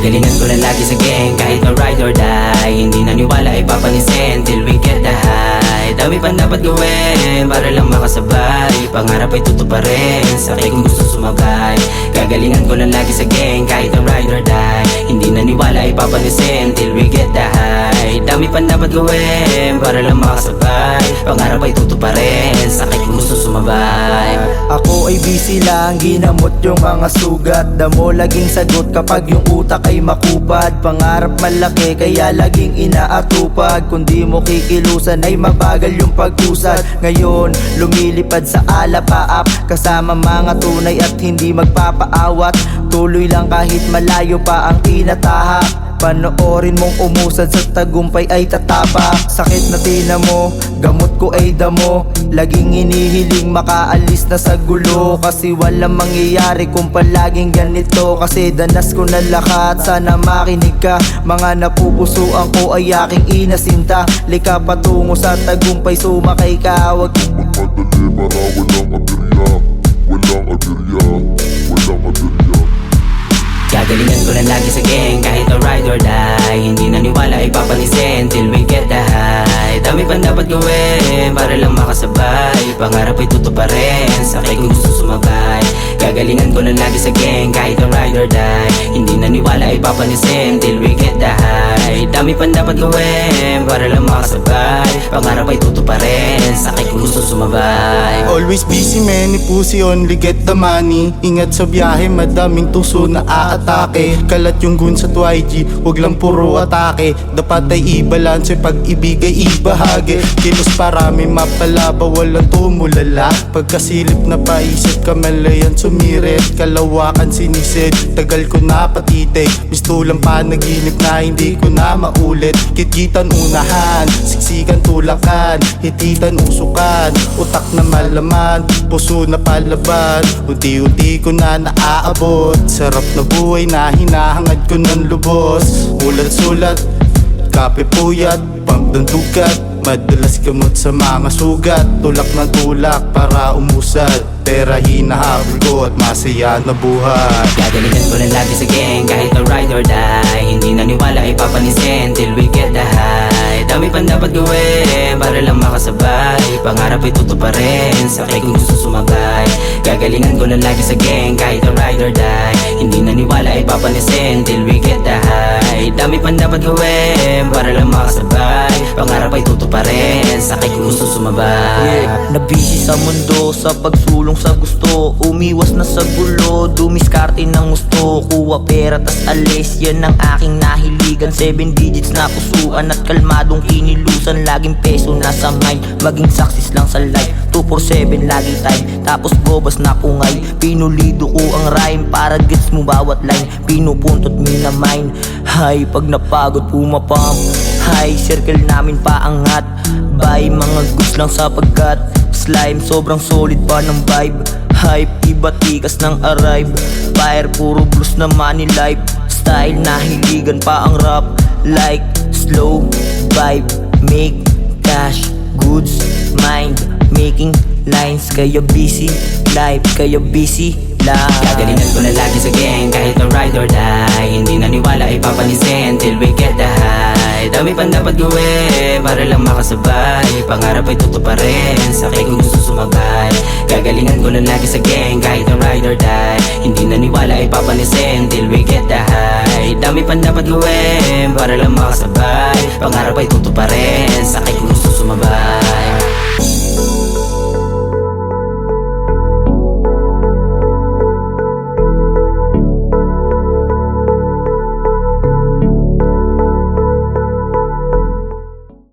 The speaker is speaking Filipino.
Gagalingan ko lang lagi sa gang kahit na ride or die. Hindi naniwala ay papanisin till we get the high. Dami pa dapat gawin para lang makasabay. Pangarap ay tutuparin, sakay kung gusto sumabay. Gagalingan ko lang lagi sa gang kahit na ride or die. Hindi naniwala ay papanisin till we get the high. Dami pa dapat gawin para lang makasabay. Pangarap ay tutuparin, sakay kung gusto sumabay. Ako ay busy lang, ginamot yung mga sugat. Damo laging sagot kapag yung utak ay makupad. Pangarap malaki kaya laging inaatupag. Kung di mo kikilusan ay mabagal yung pag-usad. Ngayon lumilipad sa alapaap, kasama mga tunay at hindi magpapaawat. Tuloy lang kahit malayo pa ang tinatahak. Panoorin mong umusad sa tagumpay ay tatapak. Sakit na tina mo, gamot ko ay damo. Laging inihiling makaalis na sa gulo. Kasi walang mangyayari kung palaging ganito. Kasi danas ko na lahat, sana makinig ka. Mga napupusuan ko ay aking inasinta. Lika patungo sa tagumpay, sumakay ka. Wag magmadali para walang aberya. Walang aberya, walang aberya. Gagalingan ko lang lagi sa gang kahit na ride or die. Hindi naniwala ay papanisin till we get the high. Dami pa dapat gawin para lang makasabay. Pangarap ay tutuparin, sakay kung gusto sumabay. Gagalingan ko lang lagi sa gang kahit na ride or die. Hindi naniwala ay papanisin till we get the high. Dami pa dapat gawin para lang makasabay. Pangarap ay tutuparin, sakay kung gusto sumabay. Always busy man, pussy only get the money. Ingat sa biyahe, madaming tuso na aatake. Kalat yung gun sa 2IG, huwag lang puro atake. Dapat ay i-balance, pag-ibigay ibahagi. Kilos parami, mapalaba, walang tumulala. Pagkasilip na paisip, kamalayan sumirit. Kalawakan sinisid, tagal ko na patitig. Mistulang panaginip na hindi ko na maulit. Kitkitan unahan, siksikan tulakan. Hititan usukan, utak na malaman. Puso na palaban, unti-unti ko na naaabot. Sarap na buhay na hinahangad ko ng lubos. Ulat-sulat, kape puyat, pump ng dugat. Madalas gamot sa mga sugat. Tulak ng tulak para umusad. Pera hinahabol ko at masaya na buhay. Gagalingan ko lang lagi sa gang kahit na ride or die. Hindi naniwala ay papanisin till we get the high. Dami pa dapat gawin para lang makasabay. Pangarap ay tutuparin, sakay kung gusto sumabay. Gagalingan ko lang lagi sa gang kahit na ride or die. Hindi naniwala ay papanisin till we get the high. Dami pa dapat gawin para lang makasabay. Pangarap ay tutuparin, sakay kung gusto sumabay. Nabisi sa mundo, sa pagsulong sa gusto. Umiwas na sa gulo, dumiskarte ng gusto. Kuha pera tas alis, yan ang aking nahiligan. 7 digits na pusuan at kalmadong kinilusan. Laging peso nasa mind, maging success lang sa life. 247 lagi time, tapos bobas na pungay. Pinulido ko ang rhyme para gets mo bawat line. Pinupuntot minamine, hay pag napagod pumapump. High circle namin paangat. Buy mga goods lang sapagkat slime sobrang solid pa ng vibe. Hype iba tikas ng arrive. Fire puro blues na money life. Style na hiligan pa ang rap. Like slow vibe, make cash, goods, mind, making lines. Kaya busy life, kaya busy life. Gagalingan ko lang lagi sa gang kahit na ride or die. Hindi naniwala ay papanisin till we get the high. Dami pa dapat gawin para lang makasabay. Pangarap ay tutuparin, sakay kung gusto sumabay. Gagalingan ko lang lagi sa gang kahit na ride or die. Hindi naniwala ay papanisin till we get the high. Dami pa dapat gawin para lang makasabay. Pangarap ay tutuparin, sakay